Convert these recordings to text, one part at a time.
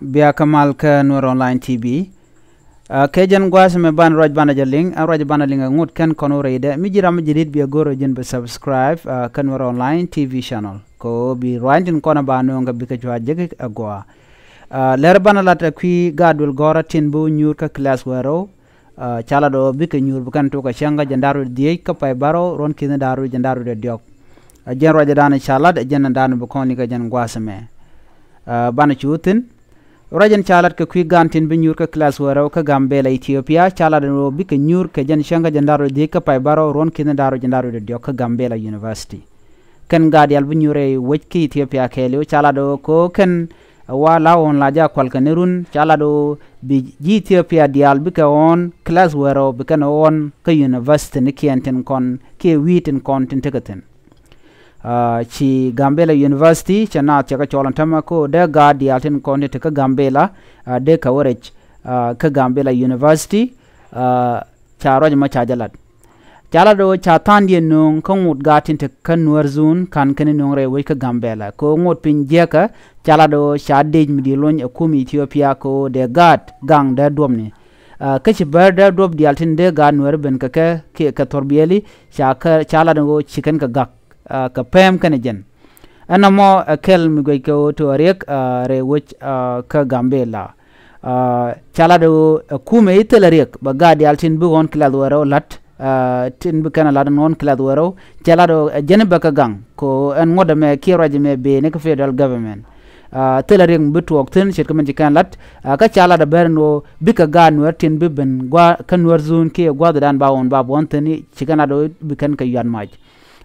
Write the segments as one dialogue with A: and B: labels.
A: Bia Kamal ka Nur Online TV. Kejan gwas me ban raj bana jaling, raj bana linga ngut kan kono reide. Mi jira mi jirit bia goro jen be subscribe ka Nur Online TV channel. Ko bi rwantin kona bano nga bika jwa jege agwa. Ler bana lata kui gadul gora tinbu nyur ka class wero. Chala do bika nyur bukan to ka shanga jandaru diye ka pay baro ron kina daru jandaru de diok. Jen raj dana chalad jen dana bukoni ka jen gwas me. Bana chutin. Rajan chalat ke kui gantin be nyur ka class wero ka Gambela Ethiopia chalat no bi ke nyur ke jan shanga jandaro de ka pay baro ron kin daro jandaro de dio ka Gambela University kan gadial bi nyure wejki Ethiopia kelo chalado ko kan wala on la ja kwal kanerun chalado bi Ethiopia dial bi ka on class wero bi kan on ka university ne kienten kon ke witen kon tin tegaten ci Gambela University chana chaka cholantama ko de gadi alten konde te ka Gambela de ka worech ka Gambela University charoj ma chajalat chala do chatan die nung kongut gatin te kan nuarzun kan ken nung re we ka Gambela ko ngot pin jeka chala do shadej midi lon akumi Ethiopia ko de gad gang de domni ka ci berda dob di alten de gad nuar ben ka ka torbieli chaka chala do chicken ka gak ka pem kanajen ana mo kel mi goy ko to rek re wich ka Gambela chala do kume itel rek ba gadi altin bu on klad waro lat tin bu kana lad non klad waro chala do jene ba ka gang ko en ngoda me kiraje me be ne ka federal government tel rek bu tok tin chet ko men kan lat ka chala da berno bika gan wertin bi ben gwa kan warzun ke gwa dan ba on ba bontani cikana do bi kan ka yan maj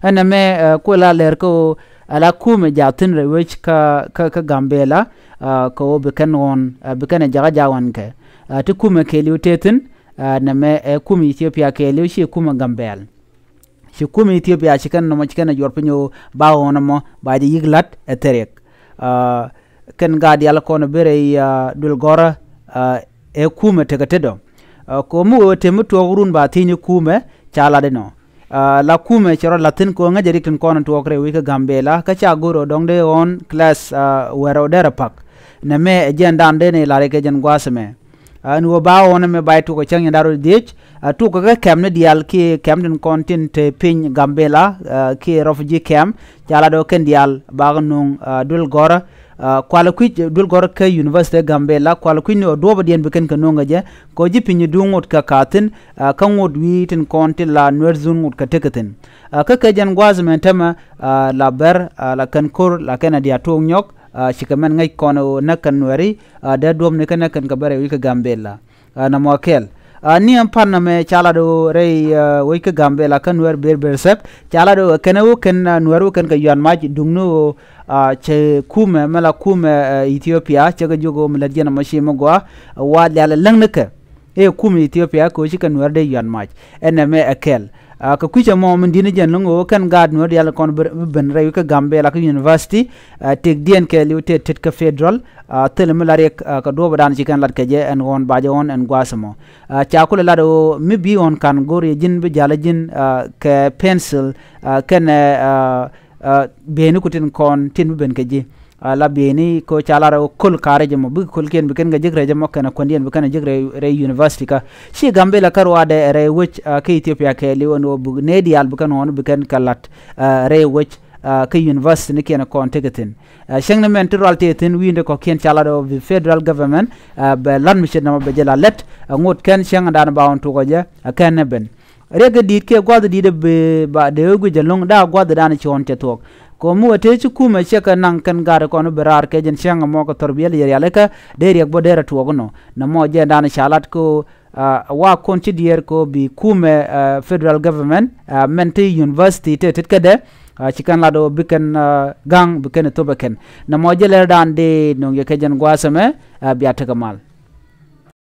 A: ana me ko la ler ko ala kume jatin re wech ka Gambela ko be kan on be kan jaga jawan ke ti kume ke liutetin na me kume Ethiopia ke liu shi kume Gambel shi kume Ethiopia shi kan no ma kan jorpinyo ba on mo ba di yiglat eterek kan gadi ala ko no bere dul gora kume tegatedo ko mu temu to urun ba tini kume chala de no la kume chero latin ko ngajeri kin kono to okre wi ka Gambela ka cha goro dongde on class wero dera pak na me agenda ande ne lare ke jan gwasme an wo ba on me bay to ko chang ndaro dich to ko ka kemne dial ki kemden content pin Gambela ki refugee camp jala do ken dial ba nung dul gora kwala kwit dul gor ka University Gambela kwala kwit no do badien be ken ka nonga je ko jipinyi dungot ka katin kan wod wi tin konti la nuerzun ngot ka tekatin ka jan gwazmen tama la ber la kan kor la kana dia to nyok shikamen ngai kono na kan wari da dom ne kan ka bare wi ka Gambela na mokel ni ampan me chala do rei wi ka Gambela kan wer ber sep chala do kanawo kan nueru kan ka yan maj dungno che kume mala kume Ethiopia che ga jogo mala jena mashi magwa wa la langnaka kume Ethiopia ko shi kan wer de yan maj eneme akel ka kucha mo min dina jen lungo kan gad no yalla kon ben rew ka Gambela ka University tek dien ke liute tet ka federal tel mala rek ka do badan ci kan lat ke je en won baaje on en gwasamo cha ko la do mi bi on kan gori jin be jala jin ke pencil ken beni kutin kon tin ben ke ji la beni ko chalara kul kare jamo bu kul ken biken ga jigre jamo kana kondien biken jigre re University ka shi Gambela karwa de re wich ke Ethiopia ke li wono bu nedi al biken on biken kalat re wich ke University ne ken kon tegatin sheng na men tural tetin winde ko ken chalado federal government be lan mission na be jela let ngot ken sheng dan ba on to ko je ken ben rega dit ke gwada dide be ba de gu jalong da gwada dan ci on te tok ko mu te ci kuma cheka nan kan gare ko no berar ke jen shanga mo ko torbiyel yale ka de rek bo dera to no na mo je dan shalat ko wa konti dier ko bi kume federal government menti University te kede ci kan la do biken gang biken to beken na mo je le dan de no ye ke jen gwasame biata kamal